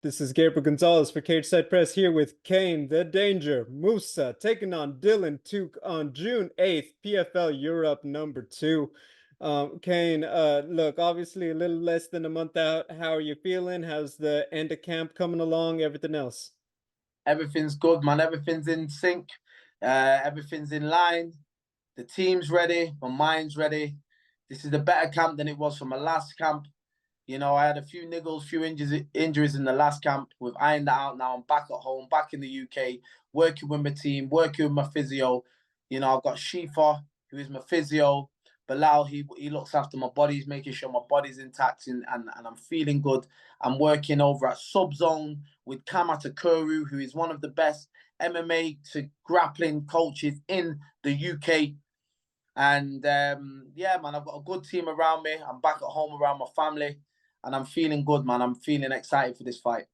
This is Gabriel Gonzalez for Cage Side Press here with Kane the Danger Mousah taking on Dylan Tuke on June 8th, PFL Europe #2. Kane, look, obviously a little less than a month out. How are you feeling? How's the end of camp coming along? Everything else? Everything's good, man. Everything's in sync. Everything's in line. The team's ready. My mind's ready. This is a better camp than it was from my last camp. I had a few niggles, few injuries in the last camp. We've ironed that out now. I'm back at home, back in the UK, working with my team, working with my physio. I've got Shifa, who is my physio. Bilal, he looks after my body. He's making sure my body's intact and I'm feeling good. I'm working over at Subzone with Kamatakuru, who is one of the best MMA to grappling coaches in the UK. And yeah, man, I've got a good team around me. I'm back at home around my family. And I'm feeling good, man. I'm feeling excited for this fight.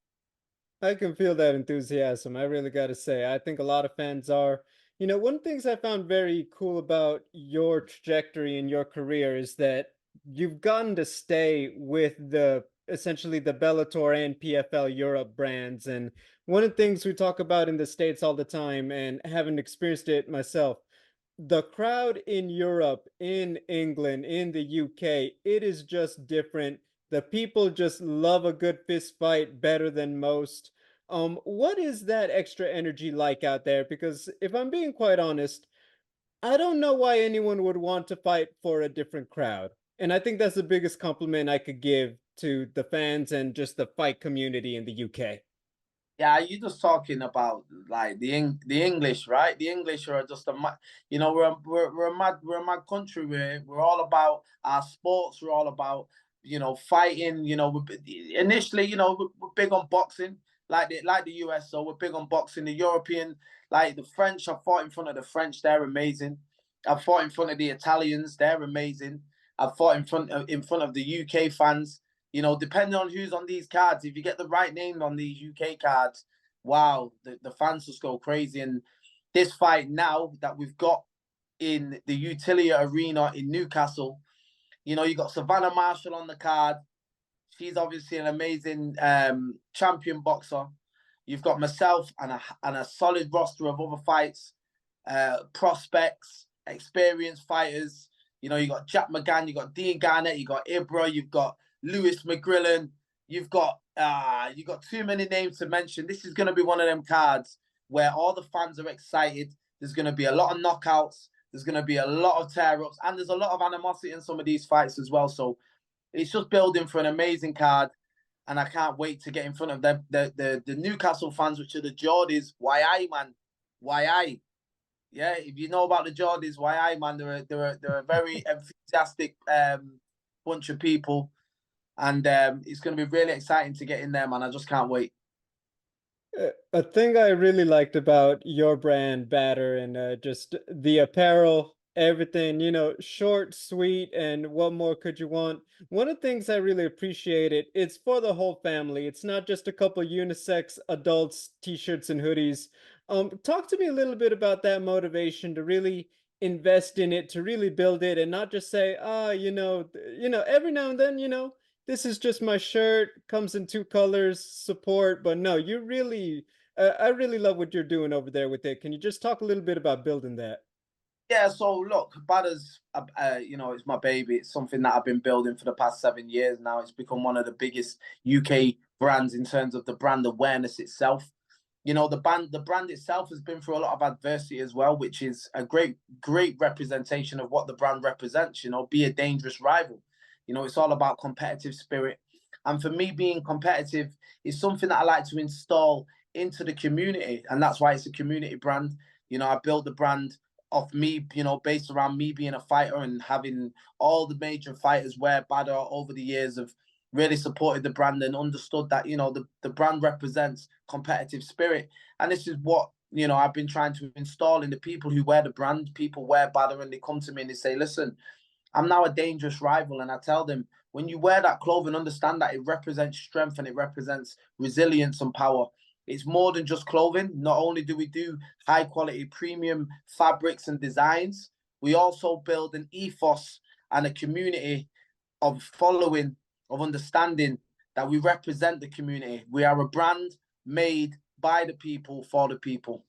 I can feel that enthusiasm. I really got to say, I think a lot of fans are. One of the things I found very cool about your trajectory in your career is that you've gotten to stay with the essentially the Bellator and PFL Europe brands. And one of the things we talk about in the States all the time, and haven't experienced it myself, the crowd in Europe, in England, in the UK, it is just different. The people just love a good fist fight better than most. What is that extra energy like out there? Because if I'm being quite honest, I don't know why anyone would want to fight for a different crowd. And I think that's the biggest compliment I could give to the fans and just the fight community in the UK. Yeah, you're just talking about like the English, right? The English are just we're a mad country. We're all about our sports. We're all about fighting. Initially, we're big on boxing, like the US. So we're big on boxing. The European, like the French. I fought in front of the French. They're amazing. I fought in front of the Italians. They're amazing. I fought in front of the UK fans. Depending on who's on these cards, if you get the right name on these UK cards, wow, the fans just go crazy. And this fight now that we've got in the Utilia Arena in Newcastle, you got Savannah Marshall on the card. She's obviously an amazing champion boxer. You've got myself and a solid roster of other fights, prospects, experienced fighters. You got Jack McGann, you got Dean Garnett, you got Ibra, you've got Lewis McGrillen. You got too many names to mention. This is going to be one of them cards where all the fans are excited. There's going to be a lot of knockouts. There's going to be a lot of tear-ups, and there's a lot of animosity in some of these fights as well. So it's just building for an amazing card, and I can't wait to get in front of the Newcastle fans, which are the Geordies. Why I, man? Why I? Yeah, if you know about the Geordies, why I, man? They're a very enthusiastic bunch of people. And it's going to be really exciting to get in there, man. I just can't wait. A thing I really liked about your brand, BADR, and just the apparel, everything, short, sweet, and what more could you want? One of the things I really appreciated, it's for the whole family. It's not just a couple unisex adults, t-shirts and hoodies. Talk to me a little bit about that motivation to really invest in it, to really build it, and not just say, every now and then, this is just my shirt, comes in two colors, support, but no, you really, I really love what you're doing over there with it. Can you just talk a little bit about building that? Yeah, so look, Batters, it's my baby. It's something that I've been building for the past 7 years now. It's become one of the biggest UK brands in terms of the brand awareness itself. The brand itself has been through a lot of adversity as well, which is a great representation of what the brand represents. Be a dangerous rival. It's all about competitive spirit. And for me, being competitive is something that I like to install into the community. And that's why it's a community brand. I built the brand off me, based around me being a fighter and having all the major fighters wear BADR over the years have really supported the brand and understood that, the brand represents competitive spirit. And this is what, I've been trying to install in the people who wear the brand. People wear BADR and they come to me and they say, listen, I'm now a dangerous rival. And I tell them, when you wear that clothing, understand that it represents strength and it represents resilience and power. It's more than just clothing. Not only do we do high quality premium fabrics and designs, we also build an ethos and a community of following, of understanding that we represent the community. We are a brand made by the people for the people.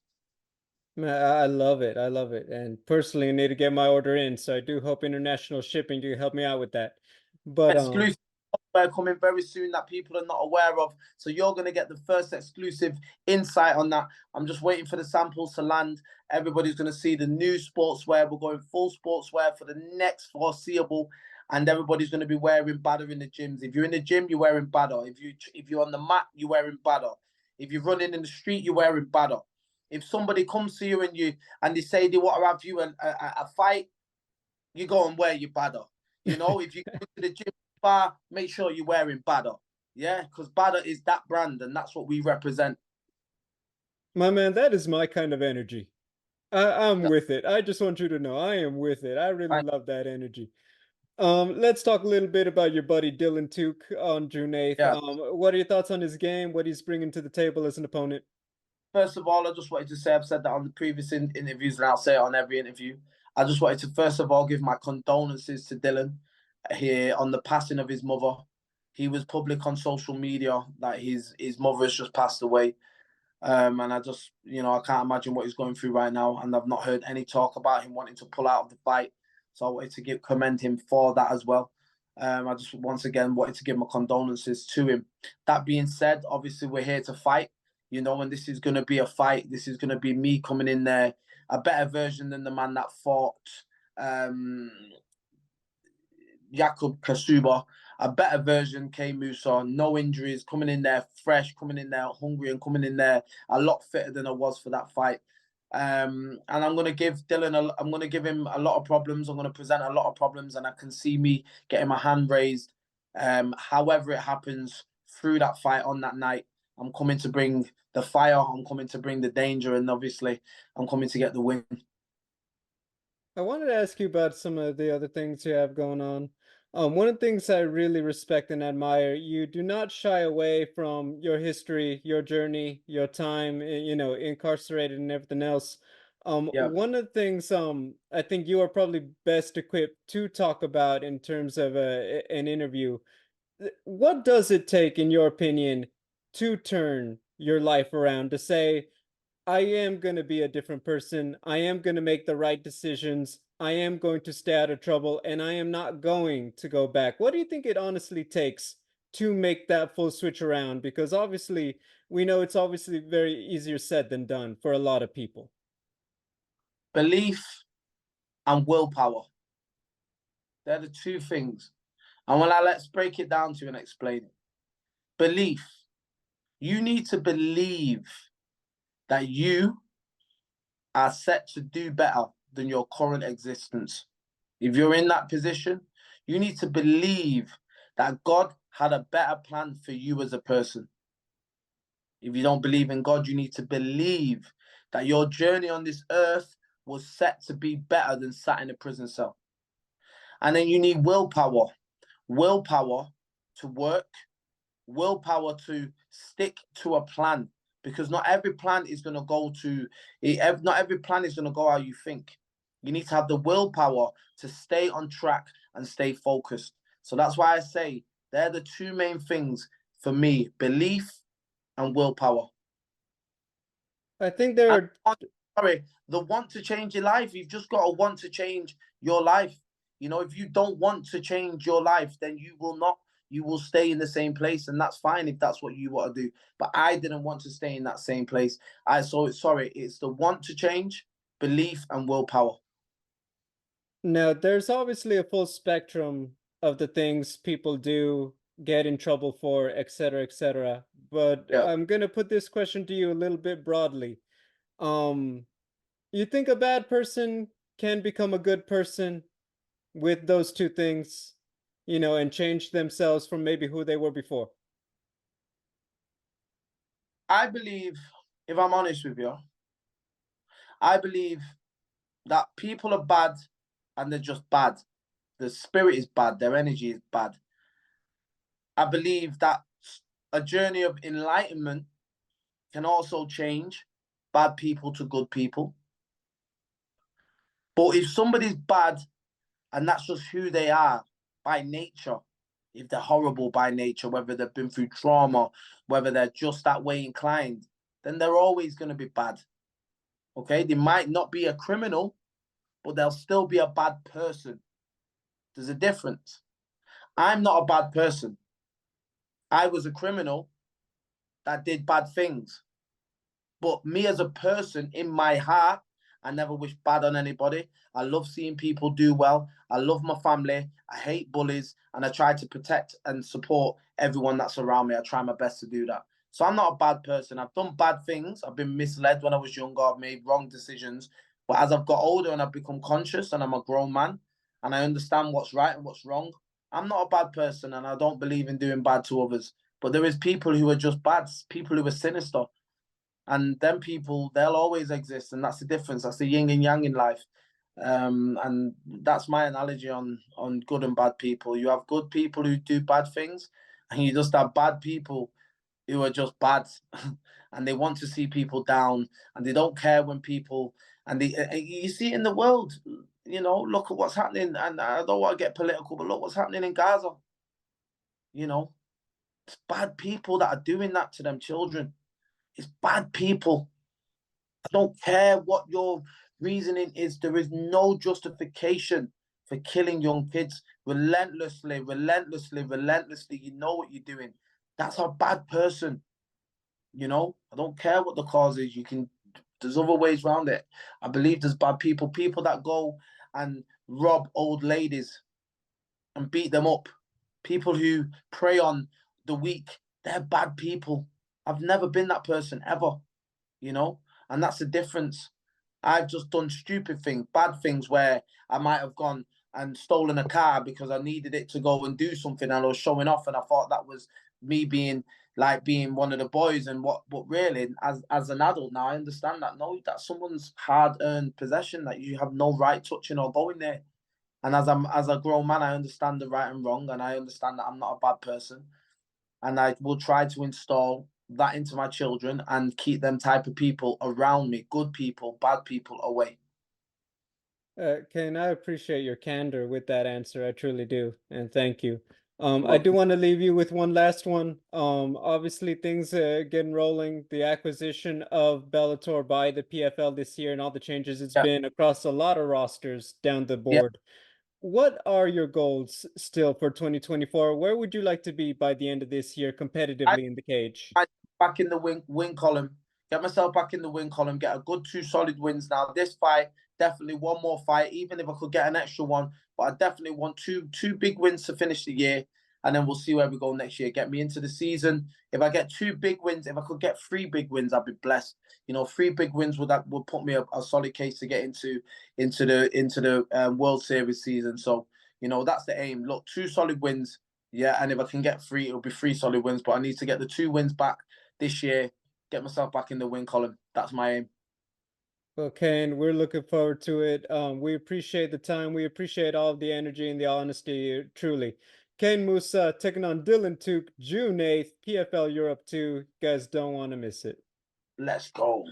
Man, I love it. I love it. And personally, I need to get my order in. So I do hope international shipping do help me out with that. But Exclusive coming very soon that people are not aware of. So you're going to get the first exclusive insight on that. I'm just waiting for the samples to land. Everybody's going to see the new sportswear. We're going full sportswear for the next foreseeable, and everybody's going to be wearing BADR in the gyms. If you're in the gym, you're wearing BADR. If you're on the mat, you're wearing BADR. If you're running in the street, you're wearing BADR. If somebody comes to you and they say they want to have you a fight, you go and wear your BADR. You know, if you go to the gym bar, make sure you're wearing BADR. Yeah, because BADR is that brand, and that's what we represent. my man, that is my kind of energy. I'm with it. I just want you to know I am with it. I really Right? love that energy. Let's talk a little bit about your buddy Dylan Tuke on June 8th. Yeah. What are your thoughts on his game? What he's bringing to the table as an opponent? First of all, I just wanted to say I've said that on the previous interviews, and I'll say it on every interview. I just wanted to first of all give my condolences to Dylan here on the passing of his mother. He was public on social media that his mother has just passed away. And I just, I can't imagine what he's going through right now. And I've not heard any talk about him wanting to pull out of the fight. So I wanted to commend him for that as well. I just once again wanted to give my condolences to him. That being said, obviously we're here to fight, and this is going to be a fight. This is going to be me coming in there, a better version than the man that fought um, Jakub Kasuba, a better version, Kane Mousah, no injuries, coming in there fresh, coming in there hungry, and coming in there a lot fitter than I was for that fight. And I'm going to give I'm going to give him a lot of problems. I'm going to present a lot of problems, and I can see me getting my hand raised. However it happens through that fight on that night, I'm coming to bring the fire. I'm coming to bring the danger, and obviously, I'm coming to get the win. I wanted to ask you about some of the other things you have going on. One of the things I really respect and admire, you do not shy away from your history, your journey, your time, incarcerated and everything else. Yeah. One of the things I think you are probably best equipped to talk about in terms of an interview. What does it take, in your opinion, to turn your life around to say, I am going to be a different person. I am going to make the right decisions. I am going to stay out of trouble and I am not going to go back. What do you think it honestly takes to make that full switch around? Because obviously, we know it's obviously very easier said than done for a lot of people. Belief and willpower. They're the two things. And let's break it down to you and explain it. Belief. You need to believe that you are set to do better than your current existence. If you're in that position, you need to believe that God had a better plan for you as a person. If you don't believe in God, you need to believe that your journey on this earth was set to be better than sat in a prison cell. And then you need willpower to work, willpower to stick to a plan, because not every plan is going to not every plan is going to go how you think. You need to have the willpower to stay on track and stay focused. So that's why I say they're the two main things for me: belief and willpower. I think there And are. sorry, the want to change your life, you've just got to want to change your life. If you don't want to change your life, then you will not. You will stay in the same place, and that's fine if that's what you want to do. But I didn't want to stay in that same place. It's the want to change, belief, and willpower. Now, there's obviously a full spectrum of the things people do, get in trouble for, etc., etc. But Yeah. I'm gonna put this question to you a little bit broadly. Um, you think a bad person can become a good person with those two things, and change themselves from maybe who they were before? I believe, if I'm honest with you, I believe that people are bad and they're just bad. The spirit is bad, their energy is bad. I believe that a journey of enlightenment can also change bad people to good people. But if somebody's bad and that's just who they are by nature, if they're horrible by nature, whether they've been through trauma, whether they're just that way inclined, then they're always going to be bad. Okay, they might not be a criminal, but they'll still be a bad person. There's a difference. I'm not a bad person. I was a criminal that did bad things. But me as a person, in my heart, I never wish bad on anybody. I love seeing people do well. I love my family. I hate bullies, and I try to protect and support everyone that's around me. I try my best to do that. So I'm not a bad person. I've done bad things. I've been misled when I was younger. I've made wrong decisions. But as I've got older and I've become conscious and I'm a grown man and I understand what's right and what's wrong, I'm not a bad person, and I don't believe in doing bad to others. But there is people who are just bad, people who are sinister, and them people, they'll always exist, and that's the difference. That's the yin and yang in life. And that's my analogy on good and bad people. You have good people who do bad things, and you just have bad people who are just bad, and they want to see people down, and they don't care when people, and you see it in the world. You know, look at what's happening, and I don't want to get political, but look what's happening in Gaza. You know, it's bad people that are doing that to them children. It's bad people. I don't care what your reasoning is. There is no justification for killing young kids relentlessly, relentlessly, relentlessly. You know what you're doing. That's a bad person. You know, I don't care what the cause is. You can, there's other ways around it. I believe there's bad people, people that go and rob old ladies and beat them up, people who prey on the weak. They're bad people. I've never been that person ever, you know, and that's the difference. I've just done stupid things, bad things where I might have gone and stolen a car because I needed it to go and do something and I was showing off and I thought that was me being like being one of the boys. And what, but really, as an adult now, I understand that no, that's someone's hard earned possession that you have no right touching or going there. And as a grown man, I understand the right and wrong, and I understand that I'm not a bad person, and I will try to install that into my children and keep them type of people around me, good people, bad people away. Kane, I appreciate your candor with that answer. I truly do, and thank you. I do Welcome. want to leave you with one last one. Obviously, things getting rolling. The acquisition of Bellator by the PFL this year, and all the changes it's Yeah, been across a lot of rosters down the yeah. board. What are your goals still for 2024? Where would you like to be by the end of this year I competitively in the cage? I back in the win column. Get myself back in the win column. Get a good two solid wins now. This fight, definitely one more fight. Even if I could get an extra one, but I definitely want two big wins to finish the year, and then we'll see where we go next year. Get me into the season. If I get two big wins, if I could get three big wins, I'd be blessed. You know, three big wins would put me a solid case to get into the World Series season. So you know that's the aim. Look, two solid wins. Yeah, and if I can get three, it'll be three solid wins. But I need to get the two wins back this year, get myself back in the win column. That's my aim. Well, Kane, we're looking forward to it. We appreciate the time. We appreciate all of the energy and the honesty, truly. Kane Mousah taking on Dylan Tuke, June 8th, PFL Europe 2. You guys don't want to miss it. Let's go.